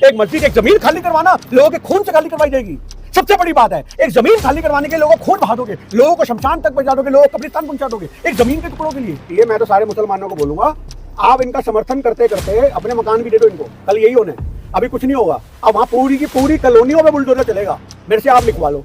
एक मस्जिद, एक जमीन खाली करवाना लोगों के खून से खाली करवाई जाएगी। सबसे बड़ी बात है, एक जमीन खाली करवाने के लिए लोगों को खून बहा दोगे, लोगों को शमशान तक पहुंचा दोगे, लोगों को कब्रिस्तान पहुंचा दोगे एक जमीन के टुकड़ों के लिए। ये मैं तो सारे मुसलमानों को बोलूंगा, आप इनका समर्थन करते करते अपने मकान भी दे दो इनको, कल यही होना है। अभी कुछ नहीं होगा, अब वहां पूरी की पूरी कॉलोनियों में बुलडोजर चलेगा। मेरे से आप लिखवा लो।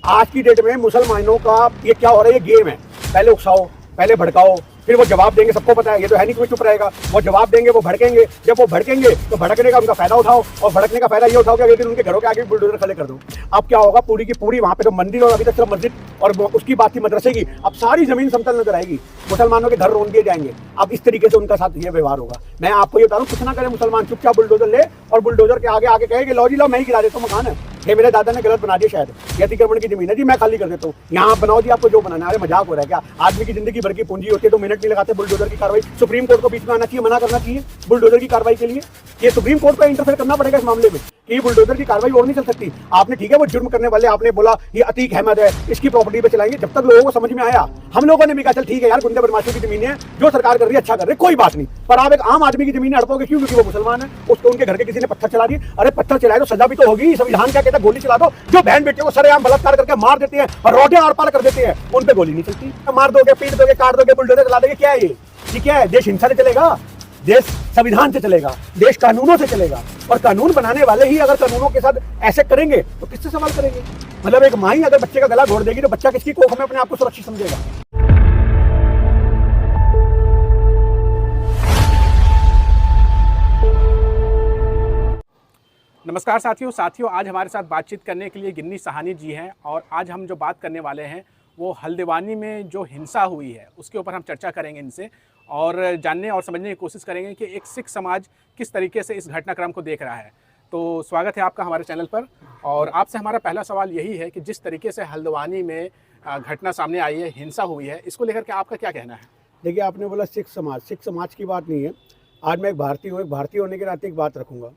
आज की डेट में मुसलमानों का ये क्या हो रहा है, ये गेम है। पहले उकसाओ, पहले भड़काओ, फिर वो जवाब देंगे। सबको पता है, ये तो है नहीं कि वो चुप रहेगा, वो जवाब देंगे, वो भड़केंगे। जब वो भड़केंगे तो भड़कने का उनका फायदा उठाओ, और भड़कने का फायदा ये उठाओ कि अगले दिन उनके घरों के आगे बुलडोजर खड़े कर दो। अब क्या होगा, पूरी की पूरी वहां पे तो मंदिर, और अभी तक सिर्फ मस्जिद और उसकी बात थी मदरसे की, अब सारी जमीन समतल नजर आएगी। मुसलमानों के घर रोन दिए जाएंगे। अब इस तरीके से उनका साथ ये व्यवहार होगा। मैं आपको ये बता दूं, कुछ ना करे मुसलमान, चुपचाप बुलडोजर ले और बुलडोजर के आगे आगे कहे कि लो जी लो, मैं ही गिरा देता हूँ मकान है, ये मेरे दादा ने गलत बना दिया, शायद ये अतिक्रमण की जमीन है जी, मैं खाली कर देता हूँ, यहाँ बनाओ जी, आपको जो बनाना है। अरे मजाक हो रहा है क्या? आदमी की जिंदगी भर की पूंजी होती है, 2 मिनट नहीं लगाते बुलडोजर की कार्रवाई। सुप्रीम कोर्ट को बीच में आना चाहिए, मना करना चाहिए बुलडोजर की कार्रवाई के लिए। ये सुप्रीम कोर्ट को इंटरफेयर करना पड़ेगा इस मामले में कि बुलडोजर की कार्रवाई और नहीं चल सकती। आपने ठीक है, वो जुर्म करने वाले आपने बोला ये अतीक अहमद है, इसकी प्रॉपर्टी पे चलाएंगे। जब तक लोगों को समझ में आया, हम लोगों ने भी कहा चल ठीक है यार, गुंडे बदमाशों की जमीन है, जो सरकार कर रही है अच्छा कर रही है, कोई बात नहीं। पर आप एक आम आदमी की जमीन हड़पोगे, क्यों? क्योंकि वो मुसलमान है, उसको उनके घर के किसी ने पत्थर चला दिए। अरे पत्थर चलाए तो सजा भी तो होगी। संविधान क्या कहता है? गोली चला दो। जो बहन बेटियों को सरेआम बलात्कार करके मार देते हैं और रोटियां आर पार कर देते हैं, उन पे गोली नहीं चलती। मार दोगे, पीट दोगे, काट दोगे, बुलडोजर चला दोगे, क्या है ये? क्या है? देश हिंसा से चलेगा? देश संविधान से चलेगा, देश कानूनों से चलेगा। और कानून बनाने वाले ही अगर कानूनों के साथ ऐसे करेंगे तो किससे सवाल करेंगे? मतलब एक माँ ही अगर बच्चे का गला घोट देगी तो बच्चा किसकी कोख में अपने आप को सुरक्षित समझेगा? नमस्कार साथियों, आज हमारे साथ बातचीत करने के लिए गिन्नी सहानी जी हैं। और आज हम जो बात करने वाले हैं वो हल्द्वानी में जो हिंसा हुई है उसके ऊपर हम चर्चा करेंगे इनसे, और जानने और समझने की कोशिश करेंगे कि एक सिख समाज किस तरीके से इस घटनाक्रम को देख रहा है। तो स्वागत है आपका हमारे चैनल पर। और आपसे हमारा पहला सवाल यही है कि जिस तरीके से हल्द्वानी में घटना सामने आई है, हिंसा हुई है, इसको लेकर के आपका क्या कहना है? देखिए, आपने बोला सिख समाज की बात नहीं है। आज मैं एक भारतीय हूँ, एक भारतीय होने के नाते एक बात रखूंगा।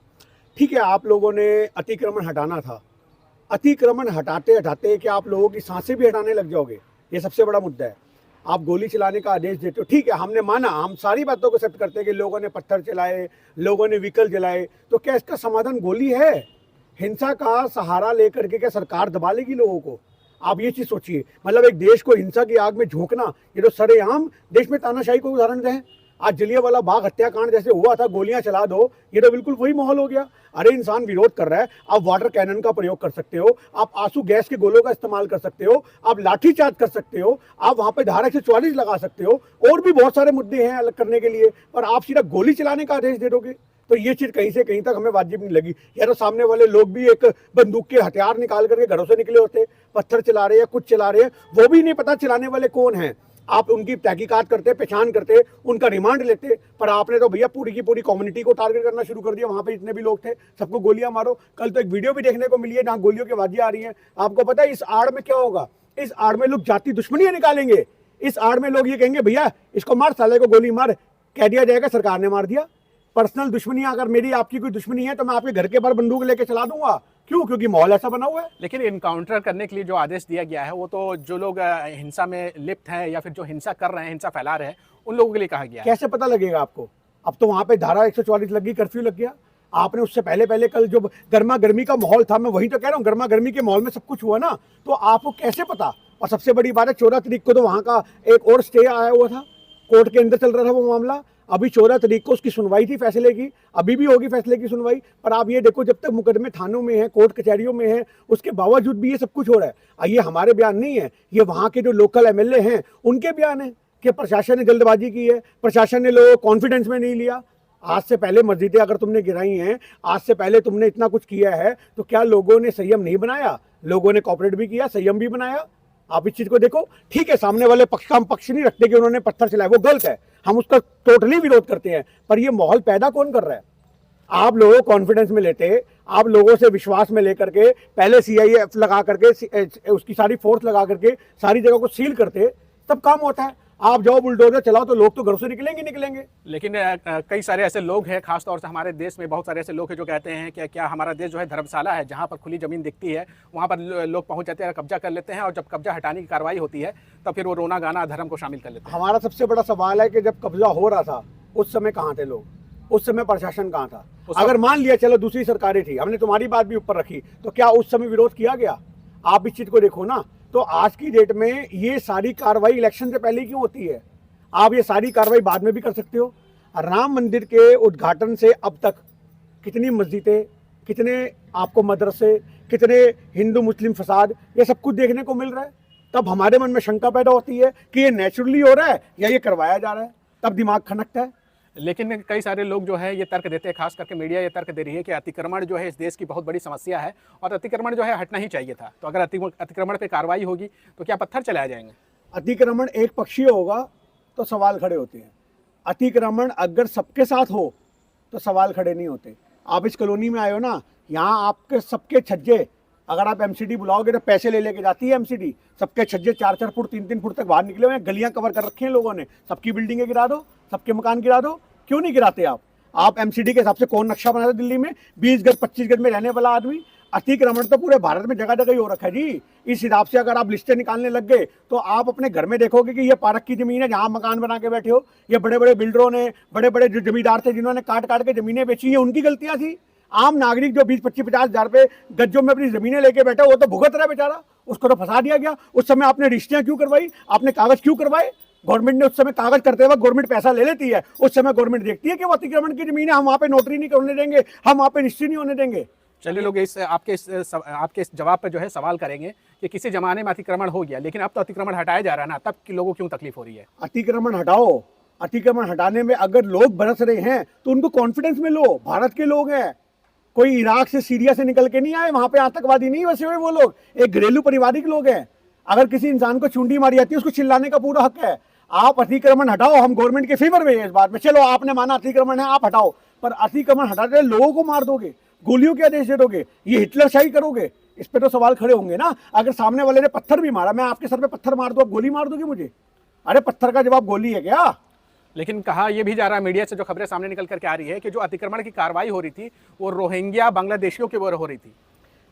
ठीक है, आप लोगों ने अतिक्रमण हटाना था, अतिक्रमण हटाते हटाते कि आप लोगों की सांसें भी हटाने लग जाओगे, ये सबसे बड़ा मुद्दा है। आप गोली चलाने का आदेश देते हो, ठीक है, हमने माना, हम सारी बातों को एक्सेप्ट करते हैं कि लोगों ने पत्थर चलाए, लोगों ने व्हीकल जलाए, तो क्या इसका समाधान गोली है? हिंसा का सहारा लेकर के क्या सरकार दबा लेगी लोगों को? आप ये चीज सोचिए। मतलब एक देश को हिंसा की आग में झोंकना, ये तो सरेआम देश में तानाशाही को उदाहरण है। आज जलियांवाला बाग हत्याकांड जैसे हुआ था, गोलियां चला दो, ये तो बिल्कुल वही माहौल हो गया। अरे इंसान विरोध कर रहा है, आप वाटर कैनन का प्रयोग कर सकते हो, आप आंसू गैस के गोलों का इस्तेमाल कर सकते हो, आप लाठीचार्ज कर सकते हो, आप वहां पे धारा 144 लगा सकते हो, और भी बहुत सारे मुद्दे हैं अलग करने के लिए। पर आप सीधा गोली चलाने का आदेश दे दोगे, तो ये चीज कहीं से कहीं तक हमें वाजिब नहीं लगी। या तो सामने वाले लोग भी एक बंदूक के हथियार निकाल करके घरों से निकले होते, पत्थर चला रहे हैं, कुछ चला रहे हैं, वो भी नहीं पता चलाने वाले कौन हैं। आप उनकी तहकीकात करते, पहचान करते, उनका रिमांड लेते। पर आपने तो भैया पूरी की पूरी कम्युनिटी को टारगेट करना शुरू कर दिया। वहां पे जितने भी लोग थे सबको गोलियां मारो। कल तो एक वीडियो भी देखने को मिली है जहां गोलियों की आवाजें आ रही हैं। आपको पता है इस आड़ में क्या होगा? इस आड़ में लोग जाति दुश्मनियां निकालेंगे। इस आड़ में लोग ये कहेंगे भैया इसको मार, साले को गोली मार, कह दिया जाएगा सरकार ने मार दिया। पर्सनल दुश्मनियां, अगर मेरी आपकी कोई दुश्मनी है तो मैं आपके घर के बाहर बंदूक लेके चला दूंगा। क्यों? क्योंकि माहौल ऐसा बना हुआ है। लेकिन इनकाउंटर करने के लिए जो आदेश दिया गया है वो तो जो लोग हिंसा में लिप्त हैं या फिर जो हिंसा कर रहे हैं, हिंसा फैला रहे हैं, उन लोगों के लिए कहा गया है। कैसे पता लगेगा आपको? अब तो वहां पे धारा 144 लग गई, कर्फ्यू लग गया। आपने उससे पहले कल जो गर्मा गर्मी का माहौल था, मैं वही तो कह रहा हूँ, गर्मा गर्मी के माहौल में सब कुछ हुआ ना, तो आपको कैसे पता? और सबसे बड़ी बात है, 14 तारीख को तो वहां का एक और स्टे आया हुआ था, कोर्ट के अंदर चल रहा था वो मामला। अभी 14 तारीख को उसकी सुनवाई थी फैसले की, अभी भी होगी फैसले की सुनवाई। पर आप ये देखो, जब तक मुकदमे थानों में है, कोर्ट कचहरियों में है, उसके बावजूद भी ये सब कुछ हो रहा है। ये हमारे बयान नहीं है, ये वहां के जो लोकल एमएलए हैं उनके बयान है कि प्रशासन ने जल्दबाजी की है, प्रशासन ने लोगों को कॉन्फिडेंस में नहीं लिया। आज से पहले मस्जिदें अगर तुमने गिराई हैं, आज से पहले तुमने इतना कुछ किया है, तो क्या लोगों ने संयम नहीं बनाया? लोगों ने कॉपरेट भी किया, संयम भी बनाया। आप इस चीज को देखो। ठीक है, सामने वाले पक्ष का हम पक्ष नहीं रखते कि उन्होंने पत्थर चलाया, वो गलत है, हम उसका टोटली विरोध करते हैं। पर ये माहौल पैदा कौन कर रहा है? आप लोगों को कॉन्फिडेंस में लेते, आप लोगों से विश्वास में लेकर के पहले सीआईएफ लगा करके, उसकी सारी फोर्स लगा करके सारी जगह को सील करते, तब काम होता है। आप जाओ बुलडोजर चलाओ तो लोग तो घरों से निकलेंगे। लेकिन कई सारे ऐसे लोग हैं, खासतौर से हमारे देश में बहुत सारे ऐसे लोग हैं जो कहते हैं कि क्या हमारा देश जो है धर्मशाला है, जहाँ पर खुली ज़मीन दिखती है वहाँ पर लोग पहुँच जाते हैं, कब्जा कर लेते हैं, और जब कब्जा हटाने की कार्रवाई होती है तब फिर वो रोना गाना धर्म को शामिल कर लेते हैं। हमारा सबसे बड़ा सवाल है कि जब कब्जा हो रहा था उस समय कहाँ थे लोग? उस समय प्रशासन कहाँ था? अगर मान लिया चलो दूसरी सरकारें थी, हमने तुम्हारी बात भी ऊपर रखी, तो क्या उस समय विरोध किया गया? आप इस चीज को देखो ना। तो आज की डेट में ये सारी कार्रवाई इलेक्शन से पहले क्यों होती है? आप ये सारी कार्रवाई बाद में भी कर सकते हो। राम मंदिर के उद्घाटन से अब तक कितनी मस्जिदें, कितने आपको मदरसे, कितने हिंदू मुस्लिम फसाद, ये सब कुछ देखने को मिल रहा है। तब हमारे मन में शंका पैदा होती है कि ये नेचुरली हो रहा है या ये करवाया जा रहा है, तब दिमाग खनकता है। लेकिन कई सारे लोग जो है ये तर्क देते हैं, खास करके मीडिया ये तर्क दे रही है कि अतिक्रमण जो है इस देश की बहुत बड़ी समस्या है और अतिक्रमण जो है हटना ही चाहिए था। तो अगर अतिक्रमण पे कार्रवाई होगी तो क्या पत्थर चलाए जाएंगे? अतिक्रमण एक पक्षीय होगा तो सवाल खड़े होते हैं। अतिक्रमण अगर सबके साथ हो तो सवाल खड़े नहीं होते। आप इस कॉलोनी में आए हो ना, यहाँ आपके सबके छज्जे, अगर आप एमसीडी बुलाओगे तो पैसे ले लेके जाती है एमसीडी। सबके छज्जे 4-4 फुट 3-3 फुट तक बाहर निकले हुए हैं, गलियां कवर कर रखी हैं लोगों ने। सबकी बिल्डिंगें गिरा दो, सबके मकान गिरा दो। क्यों नहीं गिराते आप एमसीडी के हिसाब से कौन नक्शा बनाता दिल्ली में? 20 गज 25 गज में रहने वाला आदमी। अतिक्रमण तो पूरे भारत में जगह जगह ही हो रखा है जी। इस हिसाब से अगर आप लिस्टें निकालने लग गए तो आप अपने घर में देखोगे कि ये पार्क की जमीन है जहां मकान बना के बैठे हो। ये बड़े बड़े बिल्डरों ने, बड़े बड़े जो जमींदार थे जिन्होंने काट काट के जमीनें बेची, ये उनकी गलतियां थी। आम नागरिक जो 20-25-50 हजार रुपए गज्जों में अपनी जमीनें लेके बैठा, वो तो भुगत रहा है बेचारा, उसको तो फंसा दिया गया। उस समय आपने रजिस्ट्रियां क्यों करवाई? आपने कागज क्यों करवाए? गवर्नमेंट ने उस समय कागज करते वक्त गवर्नमेंट पैसा ले लेती है। उस समय गवर्नमेंट देखती है कि वो अतिक्रमण की जमीन है, हम वहां पे नोटरी नहीं करने देंगे, हम वहां पे रजिस्ट्री नहीं होने देंगे। चलिए लोग आपके इस जवाब पर जो है सवाल करेंगे कि किसी जमाने में अतिक्रमण हो गया, लेकिन अब तो अतिक्रमण हटाया जा रहा है ना, तब कि लोगों को क्यों तकलीफ हो रही है? अतिक्रमण हटाओ। अतिक्रमण हटाने में अगर लोग बरस रहे हैं तो उनको कॉन्फिडेंस में लो। भारत के लोग हैं, कोई इराक से सीरिया से निकल के नहीं आए, वहां पे आतंकवादी नहीं बसे हुए वो लोग, एक घरेलू पारिवारिक लोग हैं। अगर किसी इंसान को चुंडी मारी जाती है उसको चिल्लाने का पूरा हक है। आप अतिक्रमण हटाओ, हम गवर्नमेंट के फेवर में है इस बात में। चलो आपने माना अतिक्रमण है, आप हटाओ, पर अतिक्रमण हटाते लोगों को मार दोगे, गोलियों के आदेश दे दोगे, ये हिटलरशाही करोगे, इस पे तो सवाल खड़े होंगे ना। अगर सामने वाले ने पत्थर भी मारा, मैं आपके सर पे पत्थर मार दूं, आप गोली मार दोगे मुझे? अरे पत्थर का जवाब गोली है क्या? लेकिन कहा यह भी जा रहा है मीडिया से, जो खबरें सामने निकल करके आ रही है कि जो अतिक्रमण की कार्रवाई हो रही थी वो रोहिंग्या बांग्लादेशियों के ऊपर हो रही थी।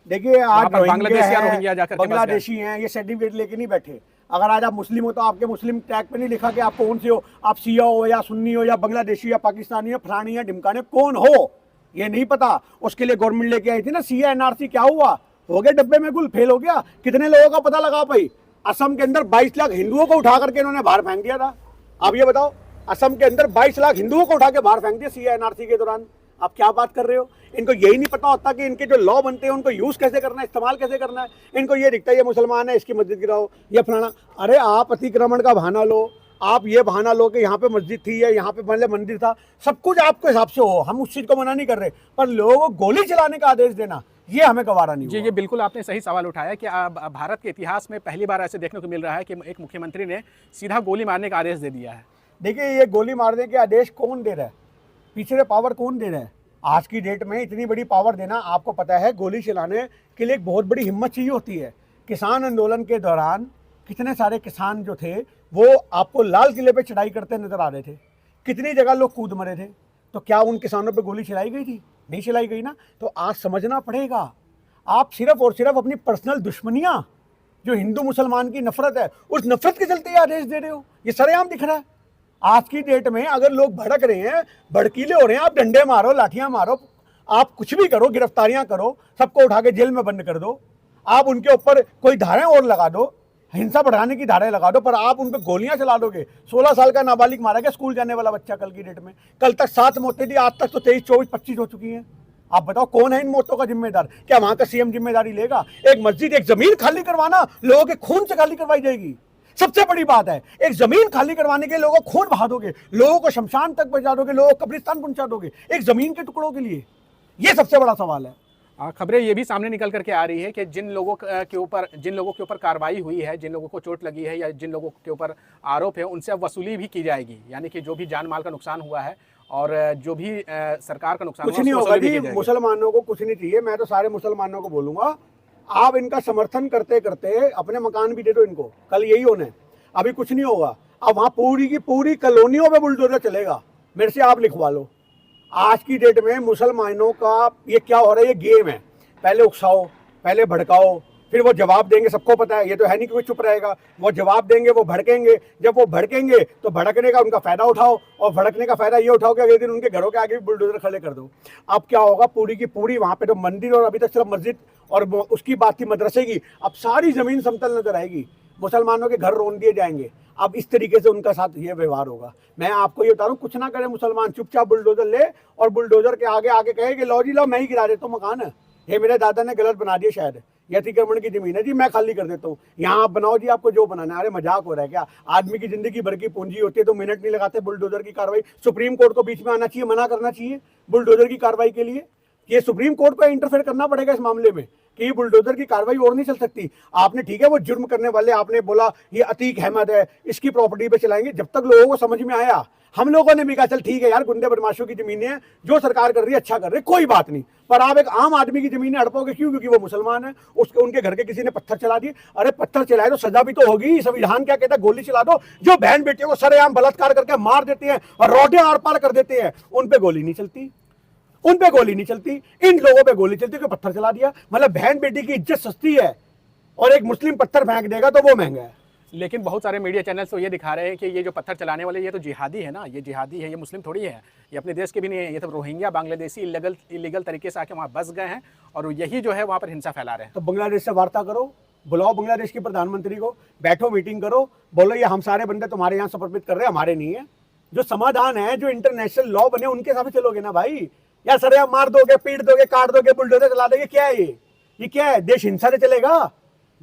देखिए आज रोहिंग्या जाकर बांग्लादेशी हैं, ये सर्टिफिकेट लेके नहीं बैठे। अगर आज आप मुस्लिम हो तो आपके मुस्लिम टैग पे नहीं लिखा कि आप कौन से हो, आप शिया हो या सुन्नी हो या बांग्लादेशी या पाकिस्तानी हो, फलानी या ढिमकाने, कौन हो ये नहीं पता। उसके लिए गवर्नमेंट लेके आई थी ना सीए एनआरसी, क्या हुआ? हो गए डब्बे में गुल, फेल हो गया। कितने लोगों का पता लगा पाई? असम के अंदर 22 लाख हिंदुओं को उठा करके इन्होंने बाहर फेंक दिया था। आप ये बताओ, असम के अंदर 22 लाख हिंदुओं को उठा के बाहर फेंक दिया सीए एनआरसी के दौरान। आप क्या बात कर रहे हो? इनको यही नहीं पता होता कि इनके जो लॉ बनते हैं उनको यूज कैसे करना है, इस्तेमाल कैसे करना है। इनको ये दिखता है ये मुसलमान है, इसकी मस्जिद गिराओ, ये फलाना। अरे आप अतिक्रमण का बहाना लो, आप ये बहाना लो कि यहाँ पे मस्जिद थी या यहाँ पे मतलब मंदिर था, सब कुछ आपके हिसाब से हो, हम उस चीज को मना नहीं कर रहे, पर लोगों को गोली चलाने का आदेश देना ये हमें गवारा नहीं। जी, ये बिल्कुल आपने सही सवाल उठाया कि भारत के इतिहास में पहली बार ऐसे देखने को मिल रहा है कि एक मुख्यमंत्री ने सीधा गोली मारने का आदेश दे दिया है। देखिए ये गोली मारने के आदेश कौन दे रहा है, पीछे से पावर कौन दे रहा है? आज की डेट में इतनी बड़ी पावर देना, आपको पता है गोली चलाने के लिए एक बहुत बड़ी हिम्मत चाहिए होती है। किसान आंदोलन के दौरान कितने सारे किसान जो थे वो आपको लाल किले पे चढ़ाई करते नजर आ रहे थे, कितनी जगह लोग कूद मरे थे। तो क्या उन किसानों पे गोली चलाई गई थी? नहीं चलाई गई ना। तो आज समझना पड़ेगा, आप सिर्फ और सिर्फ अपनी पर्सनल दुश्मनियां, जो हिंदू मुसलमान की नफरत है, उस नफरत के चलते ये आदेश दे रहे हो। ये सरेआम दिख रहा है। आज की डेट में अगर लोग भड़क रहे हैं, भड़कीले हो रहे हैं, आप डंडे मारो, लाठियां मारो, आप कुछ भी करो, गिरफ्तारियां करो, सबको उठा के जेल में बंद कर दो, आप उनके ऊपर कोई धाराएं और लगा दो, हिंसा बढ़ाने की धाराएं लगा दो, पर आप उन पर गोलियां चला दोगे। 16 साल का नाबालिग मारा गया स्कूल जाने वाला बच्चा कल की डेट में। कल तक 7 मौतें थी, आज तक तो 23, 24, 25 हो चुकी हैं। आप बताओ कौन है इन मौतों का जिम्मेदार? क्या वहां का सीएम जिम्मेदारी लेगा? एक मस्जिद, एक जमीन खाली करवाना लोगों के खून से खाली करवाई जाएगी। सबसे बड़ी बात है, एक जमीन खाली करवाने के लोगों को खून बहा दोगे, लोगों को शमशान तक पहुंचा दोगे, लोगों को कब्रिस्तान पहुंचा दोगे एक जमीन के टुकड़ों के लिए। यह सबसे बड़ा सवाल है। खबरें ये भी सामने निकल करके आ रही है कि जिन लोगों के ऊपर कार्रवाई हुई है, जिन लोगों को चोट लगी है या जिन लोगों के ऊपर आरोप है, उनसे अब वसूली भी की जाएगी। यानी कि जो भी जान माल का नुकसान हुआ है और जो भी सरकार का नुकसान कुछ नहीं होगा जी। मुसलमानों को कुछ नहीं चाहिए। मैं तो सारे मुसलमानों को बोलूंगा, आप इनका समर्थन करते करते अपने मकान भी दे दो इनको। कल यही होना है, अभी कुछ नहीं होगा। अब वहां पूरी की पूरी कॉलोनियों में बुलडोजर चलेगा, मेरे से आप लिखवा लो। आज की डेट में मुसलमानों का ये क्या हो रहा है, ये गेम है। पहले उकसाओ, पहले भड़काओ, फिर वो जवाब देंगे, सबको पता है, ये तो है नहीं कि कोई चुप रहेगा। वो जवाब देंगे, वो भड़केंगे। जब वो भड़केंगे तो भड़कने का उनका फायदा उठाओ, और भड़कने का फायदा ये उठाओ कि अगले दिन उनके घरों के आगे भी बुलडोजर खड़े कर दो। अब क्या होगा, पूरी की पूरी वहां पे तो मंदिर और अभी तक सिर्फ मस्जिद और उसकी बात थी मदरसे की, अब सारी जमीन समतल नजर आएगी, मुसलमानों के घर रोन दिए जाएंगे। अब इस तरीके से उनका साथ ये व्यवहार होगा। मैं आपको ये बता रहा हूँ, कुछ ना करे मुसलमान, चुपचाप बुलडोजर ले और बुलडोजर के आगे आगे कहे कि लो जी लो, मैं ही गिरा देता हूँ मकान, ये मेरे दादा ने गलत बना दिया शायद, ये अतिक्रमण की जमीन है जी, मैं खाली कर देता हूँ, यहाँ आप बनाओ जी, आपको जो बनाना है। अरे मजाक हो रहा है क्या? आदमी की जिंदगी भर की पूंजी होती है, तो मिनट नहीं लगाते बुलडोजर की कार्रवाई। सुप्रीम कोर्ट को बीच में आना चाहिए, मना करना चाहिए बुलडोजर की कार्रवाई के लिए। ये सुप्रीम कोर्ट को इंटरफेयर करना पड़ेगा इस मामले में कि ये बुलडोजर की कार्रवाई और नहीं चल सकती। आपने ठीक है, वो जुर्म करने वाले, आपने बोला ये अतीक अहमद है, इसकी प्रॉपर्टी पे चलाएंगे। जब तक लोगों को समझ में आया, हम लोगों ने भी कहा चल ठीक है यार, गुंडे बदमाशों की जमीनें हैं, जो सरकार कर रही है अच्छा कर रही है, कोई बात नहीं। पर आप एक आम आदमी की जमीनें हड़पोगे क्यों? क्योंकि वो मुसलमान है, उसके उनके घर के किसी ने पत्थर चला दिए। अरे पत्थर चलाए तो सजा भी तो होगी। संविधान क्या कहता है? गोली चला दो। जो बहन बेटियों को सरेआम बलात्कार करके मार देते हैं और रोटे आर पार कर देते हैं, उन पे गोली नहीं चलती, उन पे गोली नहीं चलती, इन लोगों पे गोली चलती है। पत्थर चला दिया मतलब बहन बेटी की इज्जत सस्ती है, और एक मुस्लिम पत्थर फेंक देगा तो वो महंगा है। लेकिन बहुत सारे मीडिया चैनल्स तो ये दिखा रहे हैं कि ये जो पत्थर चलाने वाले ये तो जिहादी है ना, ये जिहादी है, ये मुस्लिम थोड़ी है, ये अपने देश के भी नहीं है, ये तो रोहिंग्या बांग्लादेशी इलीगल तरीके से आके वहाँ बस गए हैं और यही जो है वहाँ पर हिंसा फैला रहे हैं। तो बांग्लादेश से वार्ता करो, बुलाओ बांग्लादेश के प्रधानमंत्री को, बैठो मीटिंग करो, बोलो ये हम सारे बंदे तुम्हारे यहाँ समर्पित कर रहे हैं, हमारे नहीं है। जो समाधान है, जो इंटरनेशनल लॉ बने, उनके हिसाब से चलोगे ना भाई। या सरे आप मार दोगे, पीट दोगे, काट दोगे, बुलडोजर चला दोगे, क्या है ये क्या है? देश हिंसा से चलेगा?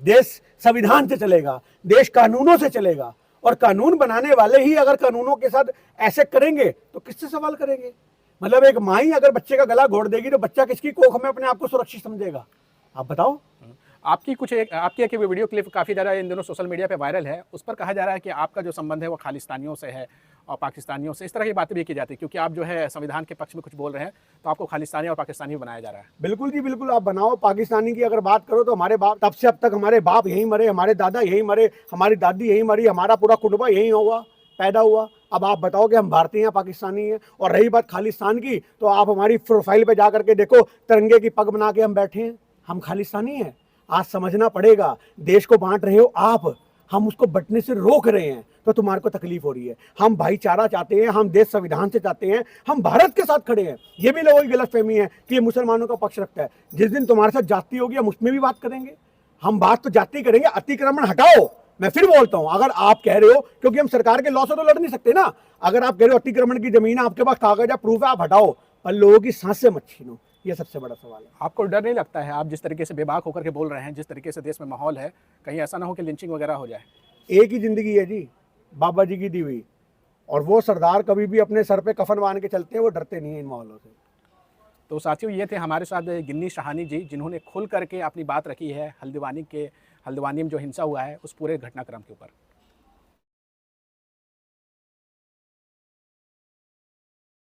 देश संविधान से चलेगा, देश कानूनों से चलेगा। और कानून बनाने वाले ही अगर कानूनों के साथ ऐसे करेंगे तो किससे सवाल करेंगे? मतलब एक माँ ही अगर बच्चे का गला घोट देगी तो बच्चा किसकी कोख में अपने आप को सुरक्षित समझेगा? आप बताओ। आपकी एक वीडियो क्लिप काफ़ी ज़्यादा इन दिनों सोशल मीडिया पे वायरल है, उस पर कहा जा रहा है कि आपका जो संबंध है वो खालिस्तानियों से है और पाकिस्तानियों से, इस तरह की बातें भी की जाती है, क्योंकि आप जो है संविधान के पक्ष में कुछ बोल रहे हैं तो आपको खालिस्तानी और पाकिस्तानी बनाया जा रहा है। बिल्कुल जी बिल्कुल, आप बनाओ। पाकिस्तानी की अगर बात करो तो हमारे बाप, तब से अब तक हमारे बाप यहीं मरे, हमारे दादा यहीं मरे, हमारी दादी यहीं मरी, हमारा पूरा कुटुंबा यहीं हुआ, पैदा हुआ। अब आप बताओ कि हम भारतीय हैं, पाकिस्तानी हैं। और रही बात खालिस्तान की, तो आप हमारी प्रोफाइल पे जा करके देखो, तिरंगे की पग बना के हम बैठे हैं, हम खालिस्तानी हैं। आज समझना पड़ेगा, देश को बांट रहे हो आप, हम उसको बंटने से रोक रहे हैं, तो तुम्हारे को तकलीफ हो रही है। हम भाईचारा चाहते हैं, हम देश संविधान से चाहते हैं, हम भारत के साथ खड़े हैं। ये भी लोगों की गलतफहमी है कि ये मुसलमानों का पक्ष रखता है। जिस दिन तुम्हारे साथ जाति होगी हम उसमें भी बात करेंगे। हम बात तो जाति करेंगे, अतिक्रमण हटाओ। मैं फिर बोलता हूं, अगर आप कह रहे हो, क्योंकि हम सरकार के लॉ से तो लड़ नहीं सकते ना, अगर आप कह रहे हो अतिक्रमण की जमीन है, आपके पास कागज है, प्रूफ है, आप हटाओ, पर लोगों की सांसें मत छीनो। ये सबसे बड़ा सवाल है। आपको डर नहीं लगता है, आप जिस तरीके से बेबाक होकर के बोल रहे हैं, जिस तरीके से देश में माहौल है, कहीं ऐसा ना हो कि लिंचिंग वगैरह हो जाए? एक ही जिंदगी है जी, बाबा जी की दी हुई, और वो सरदार कभी भी अपने सर पे कफन बांध के चलते हैं, वो डरते नहीं है इन माहौलों से। तो साथियों, ये थे हमारे साथ गिन्नी शाहानी जी, जिन्होंने खुल करके अपनी बात रखी है हल्द्वानी में जो हिंसा हुआ है उस पूरे घटनाक्रम के ऊपर।